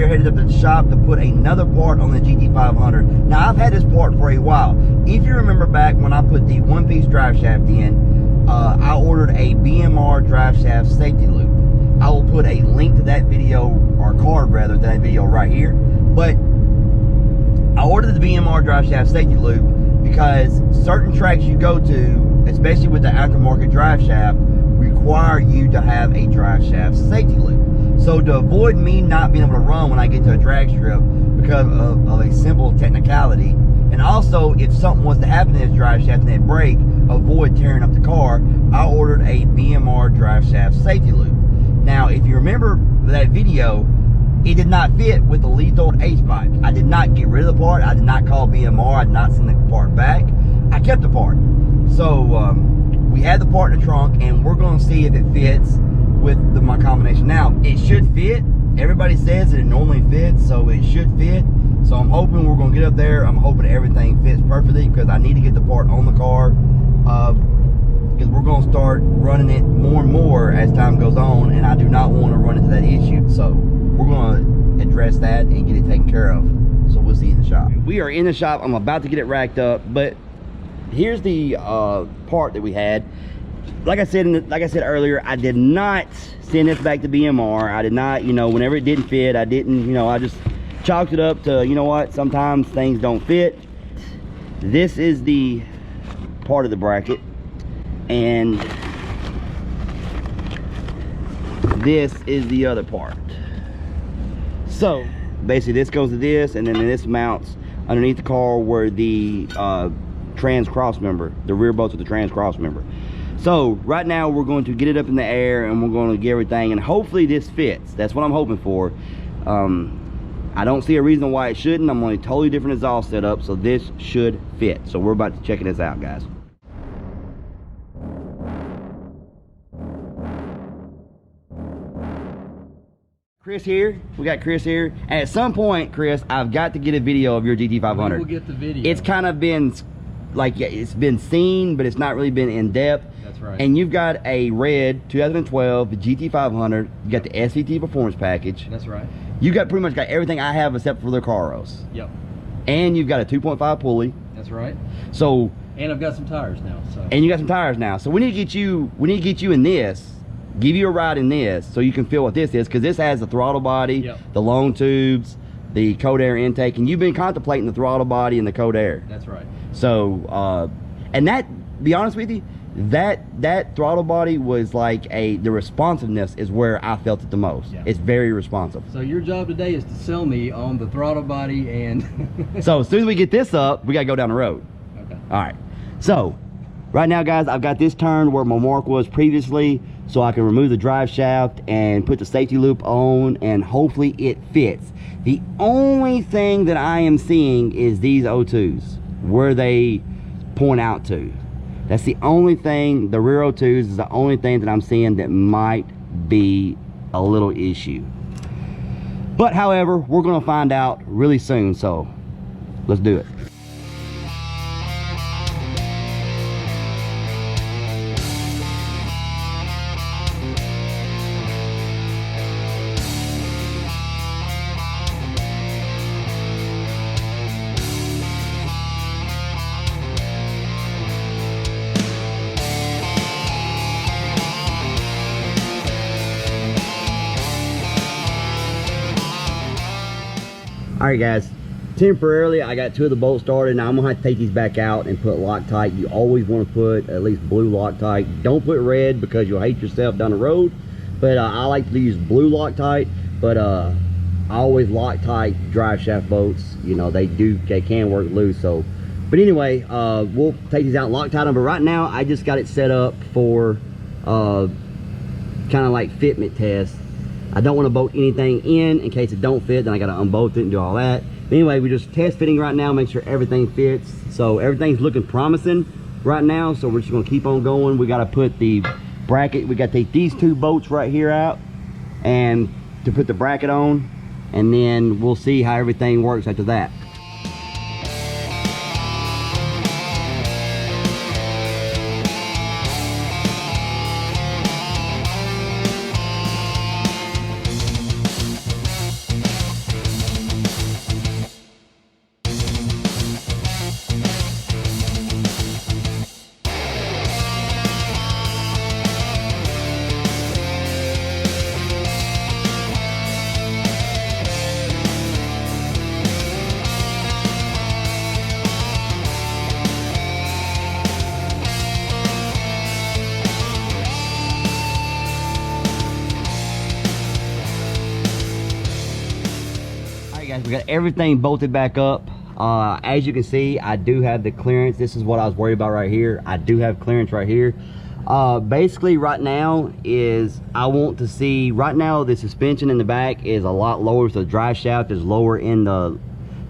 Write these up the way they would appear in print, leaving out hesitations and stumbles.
here headed up to the shop to put another part on the GT500. Now, I've had this part for a while. If you remember back when I put the one-piece drive shaft in, I ordered a BMR drive shaft safety loop. I will put a link to that video, or card rather, to that video right here. But I ordered the BMR drive shaft safety loop because certain tracks you go to, especially with the aftermarket drive shaft, require you to have a drive shaft safety loop. So to avoid me not being able to run when I get to a drag strip because of a simple technicality, and also if something was to happen to this drive shaft and it break, avoid tearing up the car, I ordered a BMR drive shaft safety loop. Now, if you remember that video, it did not fit with the lethal H-pipe. I did not get rid of the part. I did not call BMR. I did not send the part back. I kept the part. So we had the part in the trunk, and we're going to see if it fits with my combination. Now, it should fit. Everybody says that it normally fits, so it should fit. So I'm hoping we're going to get up there. I'm hoping everything fits perfectly because I need to get the part on the car. Because we're going to start running it more and more as time goes on, and I do not want to run into that issue. So we're going to address that and get it taken care of. So we'll see you in the shop. We are in the shop. I'm about to get it racked up, but here's the part that we had. Like I said earlier, I did not send this back to BMR. I did not, you know, whenever it didn't fit, I didn't, you know, I just chalked it up to, you know what, sometimes things don't fit. This is the part of the bracket, and this is the other part. So basically this goes to this, and then this mounts underneath the car where the trans cross member, the rear bolts of the trans cross member. So right now we're going to get it up in the air, and we're going to get everything, and hopefully this fits. That's what I'm hoping for. I don't see a reason why it shouldn't. I'm on a totally different exhaust setup, so this should fit. So we're about to check this out, guys. Chris here. We got Chris here. And at some point, Chris, I've got to get a video of your GT500. We'll get the video. It's kind of been like, it's been seen, but it's not really been in depth. That's right. And you've got a red 2012 GT500. You got the SVT performance package. That's right. You got pretty much got everything I have except for the Caros. Yep. And you've got a 2.5 pulley. That's right. So. And I've got some tires now. So. And you got some tires now. So we need to get you. We need to get you in this. Give you a ride in this so you can feel what this is, because this has the throttle body, yep, the long tubes, the cold air intake, and you've been contemplating the throttle body and the cold air. That's right. So and that, be honest with you, that throttle body was like the responsiveness is where I felt it the most. Yeah. It's very responsive. So your job today is to sell me on the throttle body and so as soon as we get this up, we gotta go down the road. Okay. All right. So right now, guys, I've got this turned where my mark was previously, so I can remove the drive shaft and put the safety loop on, and hopefully it fits. The only thing that I am seeing is these O2s, where they point out to. That's the only thing. The rear O2s is the only thing that I'm seeing that might be a little issue. But however, we're gonna find out really soon, so let's do it. All right, guys, temporarily I got two of the bolts started. Now I'm gonna have to take these back out and put Loctite. You always want to put at least blue Loctite. Don't put red because you'll hate yourself down the road, but I like to use blue Loctite. But I always Loctite drive shaft bolts. You know, they can work loose. So but anyway, we'll take these out and Loctite them. But right now I just got it set up for kind of like fitment test. I don't want to bolt anything in case it don't fit. Then I got to unbolt it and do all that. But anyway, we're just test fitting right now, make sure everything fits. So everything's looking promising right now. So we're just going to keep on going. We got to put the bracket. We got to take these two bolts right here out and to put the bracket on, and then we'll see how everything works after that. we got everything bolted back up. As you can see, I do have the clearance. This is what I was worried about right here. I do have clearance right here. Basically right now is I want to see, right now the suspension in the back is a lot lower, so the drive shaft is lower in the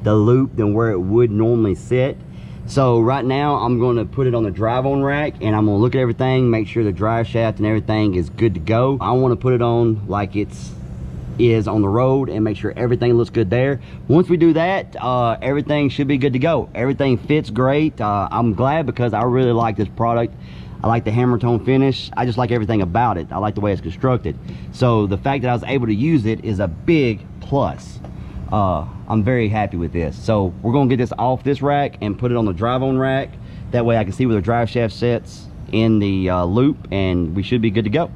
loop than where it would normally sit. So right now I'm going to put it on the drive-on rack, and I'm going to look at everything, make sure the drive shaft and everything is good to go. I want to put it on like it's is on the road and make sure everything looks good there. Once we do that, everything should be good to go. Everything fits great. I'm glad because I really like this product. I like the hammer tone finish. I just like everything about it. I like the way it's constructed. So the fact that I was able to use it is a big plus. I'm very happy with this. So we're gonna get this off this rack and put it on the drive-on rack. That way I can see where the drive shaft sits in the loop, and we should be good to go.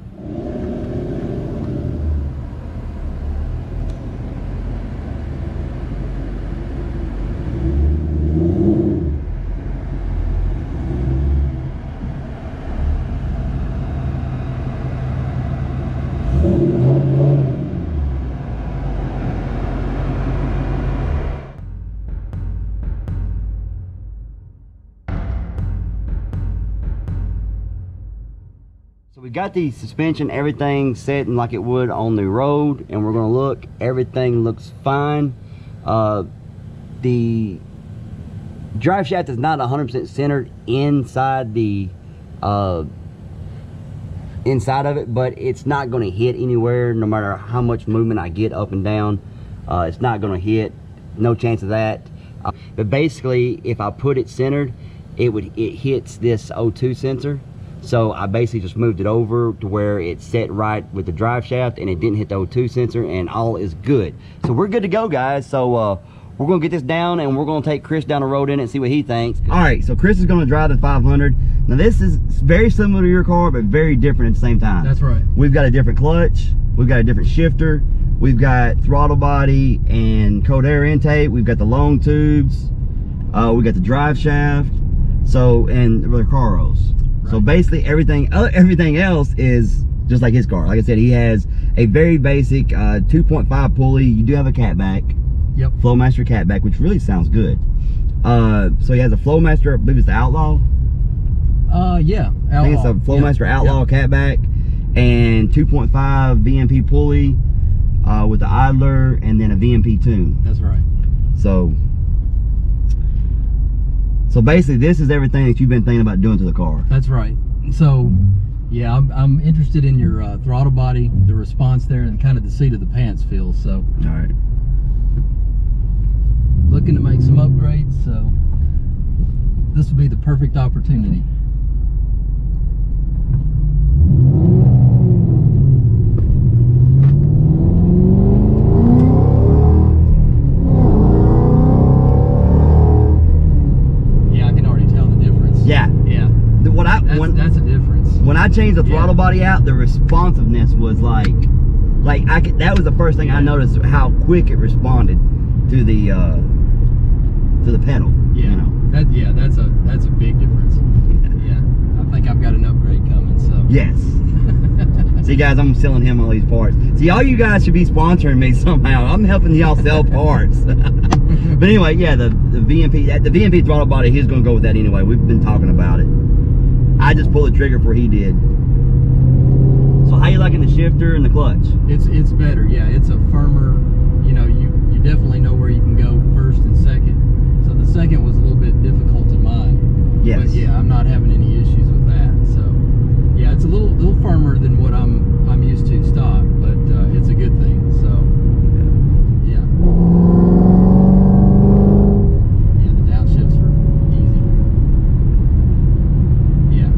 So we got the suspension, everything set like it would on the road, and we're gonna look, everything looks fine. The drive shaft is not 100% centered inside the inside of it, but it's not gonna hit anywhere no matter how much movement I get up and down. It's not gonna hit, no chance of that. But basically, if I put it centered, it hits this O2 sensor. So I basically just moved it over to where it's set right with the drive shaft, and it didn't hit the O2 sensor, and all is good. So we're good to go, guys. So we're gonna get this down, and we're gonna take Chris down the road in it and see what he thinks. All right, so Chris is gonna drive the 500. Now this is very similar to your car, but very different at the same time. That's right. We've got a different clutch, we've got a different shifter, we've got throttle body and cold air intake, we've got the long tubes, we got the drive shaft, so, and the Recaros. Right. So basically everything else is just like his car. Like I said, he has a very basic 2.5 pulley. You do have a catback. Yep. Flowmaster catback, which really sounds good. So he has a Flowmaster, I believe it's the Outlaw. Yeah, Outlaw. I think it's a Flowmaster Outlaw catback, and 2.5 VMP pulley with the idler, and then a VMP tune. That's right. So basically, this is everything that you've been thinking about doing to the car. That's right. So, yeah, I'm interested in your throttle body, the response there, and kind of the seat of the pants feel. So, all right. Looking to make some upgrades. So, this will be the perfect opportunity. That's a difference. When I changed the throttle body out, the responsiveness was that was the first thing I noticed, how quick it responded to the pedal. Yeah, you know? That's a big difference. Yeah, I think I've got an upgrade coming. So yes. See, guys, I'm selling him all these parts. See, all you guys should be sponsoring me somehow. I'm helping y'all sell parts. But anyway, yeah, the VMP throttle body, he's gonna go with that anyway. We've been talking about it. I just pulled the trigger before he did. So how you liking the shifter and the clutch? It's better, yeah. It's a firmer, you know, you definitely know where you can go first and second. So the second was a little bit difficult in mine. Yes. But yeah, I'm not having any issues with that. So yeah, it's a little firmer than what I'm used to stock, but it's a good thing. So yeah. Yeah, the downshifts are easy. Yeah.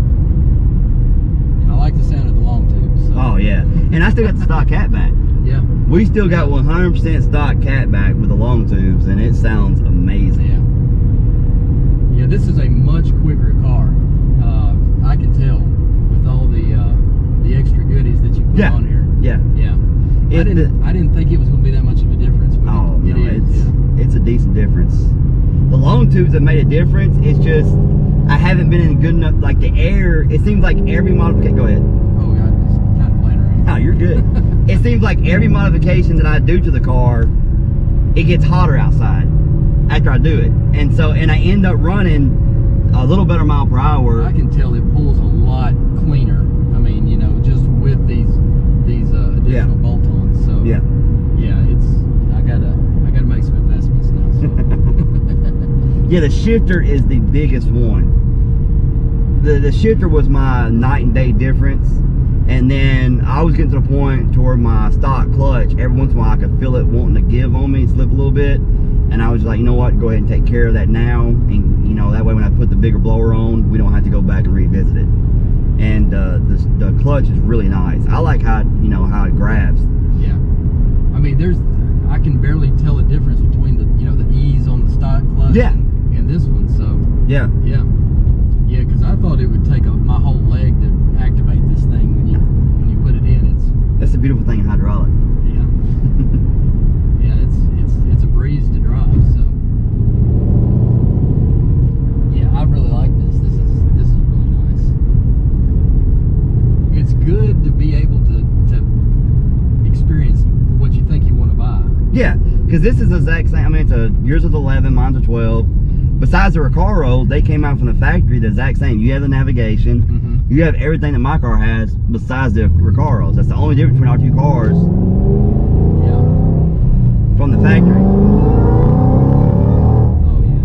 And I like the sound of the long tubes. So. Oh yeah. And I still got the stock catback. Yeah. We still got 100% stock catback with the long tubes, and it sounds amazing. Yeah. Yeah, this is a much quicker car. I can tell with all the extra goodies that you put on here. Yeah. Yeah. I didn't think it was going to be that much of a difference, but it is. It's a decent difference. The long tubes have made a difference. It's just I haven't been in good enough, like the air. It seems like every modification. Go ahead. Oh God, just kind of playing around. No, you're good. It seems like every modification that I do to the car, it gets hotter outside after I do it. And so, and I end up running a little better mile per hour. I can tell it pulls a lot cleaner. I mean, you know, just with these additional bolt-ons. So yeah, I gotta make some investments now. So. yeah, the shifter is the biggest one. The shifter was my night and day difference. And then I was getting to the point to where my stock clutch, every once in a while I could feel it wanting to give on me, slip a little bit. And I was like, you know what, go ahead and take care of that now. And you know, that way when I put the bigger blower on, we don't have to go back and revisit it. And the clutch is really nice. I like how, you know, how it grabs. Yeah. I mean, I can barely tell the difference between the, you know, the ease on the stock clutch and this one. So yeah, because I thought it would take my whole leg to activate this thing when you put it in. That's the beautiful thing in hydraulic. Yeah. Yeah, it's a breeze to drive. So yeah, I really like this. This is really nice. It's good to be able to experience what you think you want to buy. Yeah, because this is the exact same. I mean, yours is 11, mine's a 12. Besides the Recaro, they came out from the factory the exact same. You have the navigation, you have everything that my car has besides the Recaros. That's the only difference between our two cars. Yeah. From the factory. Oh yeah.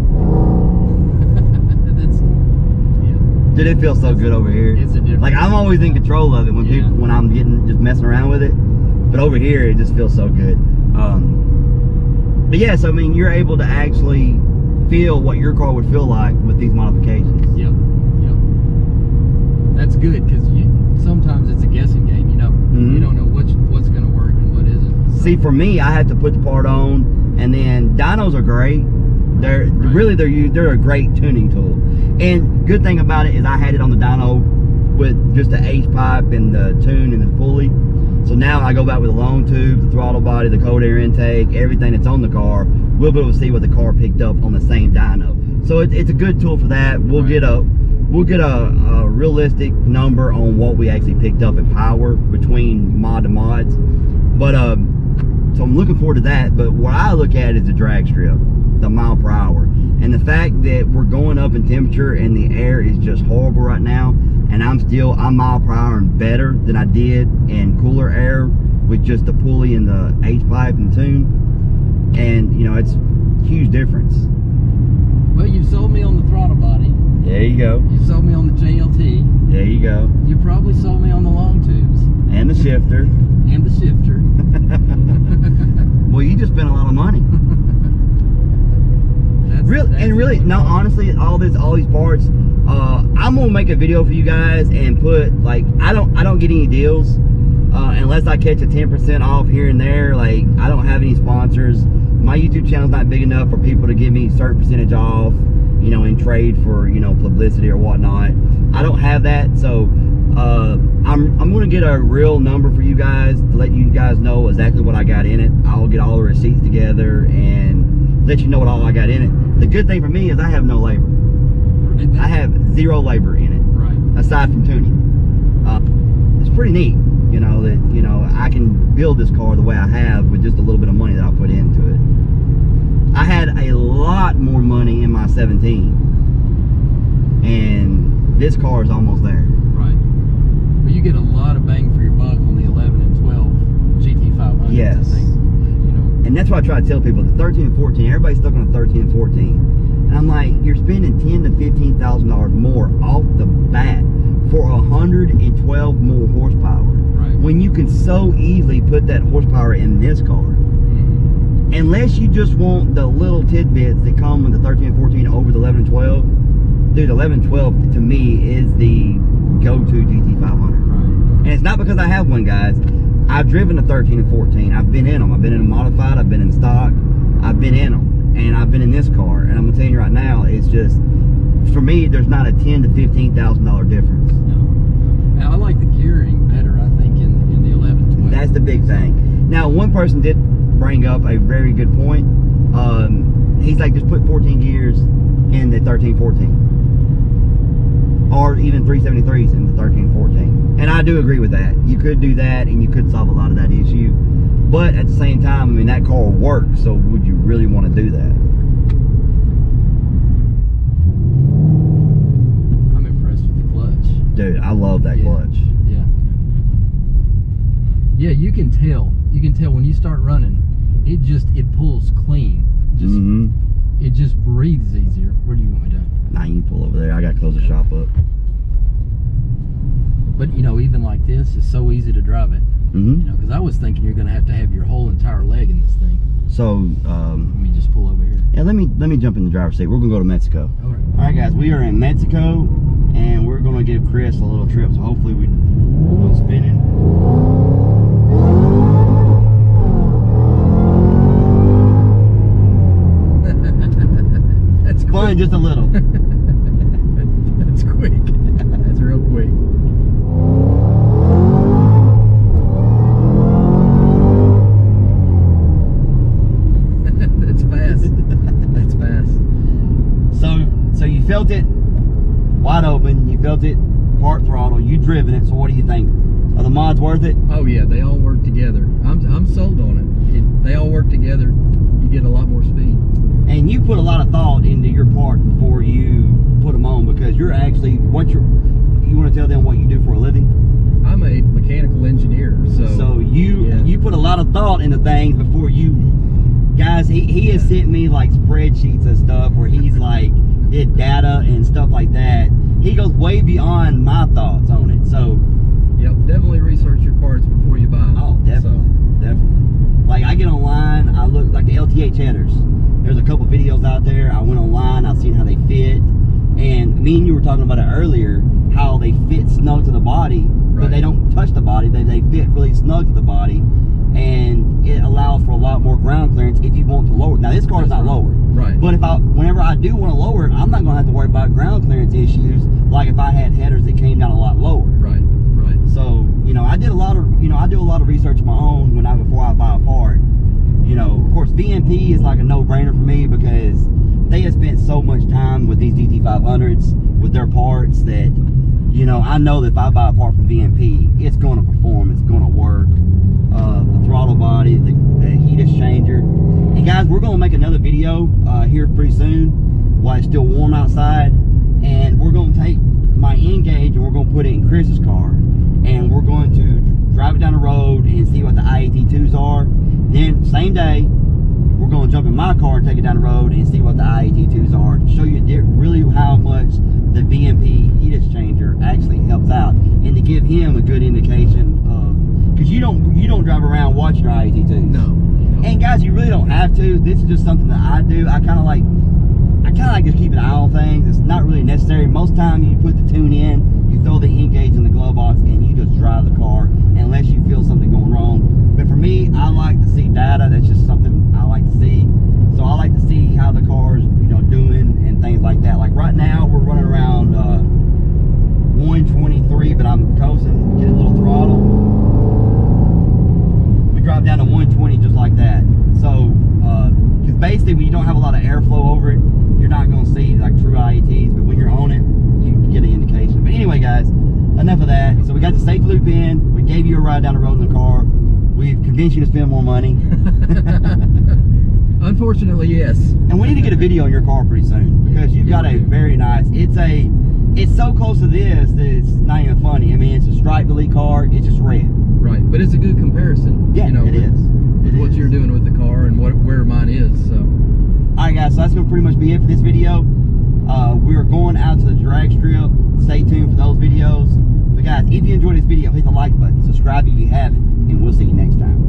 Dude, it feels so good over here. It's a difference. Like, I'm always in control of it when I'm just messing around with it. But over here, it just feels so good. But yeah, so I mean, you're able to actually feel what your car would feel like with these modifications. Yep. That's good, because sometimes it's a guessing game. You know, you don't know what's going to work and what isn't. So. See, for me, I have to put the part on, and then dynos are great. They're a great tuning tool. And good thing about it is I had it on the dyno with just the H pipe and the tune and the pulley. So now I go back with the Longtube, the throttle body, the cold air intake, everything that's on the car. We'll be able to see what the car picked up on the same dyno. So it's a good tool for that. We'll get a realistic number on what we actually picked up in power between mod to mods. But so I'm looking forward to that. But what I look at is the drag strip, the mile per hour, and the fact that we're going up in temperature and the air is just horrible right now. And I'm mile per hour and better than I did in cooler air with just the pulley and the H pipe and tune. And you know, it's a huge difference. Well, you've sold me on the throttle body. There you go. You sold me on the JLT. There you go. You probably sold me on the long tubes. And the shifter. And the shifter. Well, you just spent a lot of money. Really, no, honestly, all these parts, I'm gonna make a video for you guys and put, like, I don't get any deals unless I catch a 10% off here and there. Like, I don't have any sponsors. My YouTube channel's not big enough for people to give me a certain percentage off, you know, in trade for, you know, publicity or whatnot. I don't have that. So I'm gonna get a real number for you guys to let you guys know exactly what I got in it. I'll get all the receipts together and let you know what all I got in it. The good thing for me is I have no labor. I have 0 labor in it, aside from tuning. It's pretty neat, you know, that, you know, I can build this car the way I have with just a little bit of money that I'll put into it. I had a lot more money in my 17, and this car is almost there. Right. Well, you get a lot of bang for your buck on the 11 and 12 GT500. Yes. I think, you know. And that's what I try to tell people. The 13 and 14, everybody's stuck on the 13 and 14. And I'm like, you're spending $10,000 to $15,000 more off the bat for 112 more horsepower. Right. When you can so easily put that horsepower in this car. Unless you just want the little tidbits that come with the 13 and 14 over the 11 and 12. Dude, 11 and 12 to me is the go-to GT500. And it's not because I have one, guys. I've driven the 13 and 14. I've been in them. I've been in a modified. I've been in stock. I've been in them. And I've been in this car. And I'm going to tell you right now, it's just, for me, there's not a $10,000 to $15,000 difference. No. I like the gearing better, I think, in the 11 12. That's the big thing. Now, one person did bring up a very good point. He's like, just put 14 gears in the 13 14. or even 373s in the 1314. And I do agree with that. You could do that, and you could solve a lot of that issue. But at the same time, I mean, that car will work. So would you really want to do that? I'm impressed with the clutch. Dude, I love that clutch. Yeah. Yeah, you can tell. You can tell when you start running, it pulls clean. It just breathes easier. Where do you want me to? Nah, you can pull over there. I got to close the shop up. But you know, even like this, it's so easy to drive it. You know, because I was thinking you're going to have your whole entire leg in this thing. So, let me just pull over here. Yeah, let me jump in the driver's seat. We're going to go to Mexico. All right. All right, guys, we are in Mexico, and we're going to give Chris a little trip. So hopefully we'll go spinning. That's quick. Fun, just a little. That's quick. That's real quick. That's fast. That's fast. So you felt it wide open. You felt it part throttle. You driven it. So what do you think? Are the mods worth it? Oh yeah, they all work together. I'm sold on it. They all work together. You get a lot more speed. And you put a lot of thought into your parts before you put them on, because you're actually you want to tell them what you do for a living? I'm a mechanical engineer, so you put a lot of thought into things before you guys. He has sent me like spreadsheets and stuff where he's like did data and stuff like that. He goes way beyond my thoughts on it. So yep, definitely research your parts before you buy them. Oh, definitely, definitely. Like I get online, I look like the LTH headers. There's a couple videos out there. I went online, I've seen how they fit. And me and you were talking about it earlier, how they fit snug to the body, but they don't touch the body. They fit really snug to the body, and it allows for a lot more ground clearance if you want to lower it. Now this car is not lowered, right? But whenever I do want to lower it, I'm not going to have to worry about ground clearance issues like if I had headers that came down a lot lower. Right. So you know, I do a lot of research of my own before I buy a part. You know, of course, VMP is like a no-brainer for me because they have spent so much time with these GT500s, with their parts, that, you know, I know that if I buy a part from VMP, it's going to perform, it's going to work. The throttle body, the heat exchanger. And guys, we're going to make another video here pretty soon while it's still warm outside. And we're going to take my N-Gauge and we're going to put it in Chris's car. And we're going to drive it down the road and see what the IAT2s are. Then, same day, we're going to jump in my car and take it down the road and see what the IAT2s are, to show you really how much the VMP heat exchanger actually helps out, and to give him a good indication of, because you don't drive around watching your IAT2s. No. And guys, you really don't have to. This is just something that I do. I kind of like just keep an eye on things. It's not really necessary. Most time you put the tune in, you throw the N-Gauge in the glove box, and you just drive the car unless you feel something going wrong. But for me, I like to see data. That's just something I like to see. So I like to see how the car's, you know, doing and things like that. Like right now, we're running around 123, but I'm coasting, get a little throttle. We drop down to 120 just like that. So, because basically when you don't have a lot of airflow over it, you're not going to see like true IATs. But when you're on it, you get an indication. But anyway, guys, enough of that. So we got the safe loop in. We gave you a ride down the road in the car. We've convinced you to spend more money. Unfortunately, yes. And we need to get a video on your car pretty soon, because you've got a very nice, it's so close to this that it's not even funny. I mean, it's a stripe delete car, it's just red. Right, but it's a good comparison. Yeah, you know, it is. With what you're doing with the car and where mine is, so. Alright guys, so that's going to pretty much be it for this video. We're going out to the drag strip. Stay tuned for those videos. But guys, if you enjoyed this video, hit the like button, subscribe if you haven't, and we'll see you next time.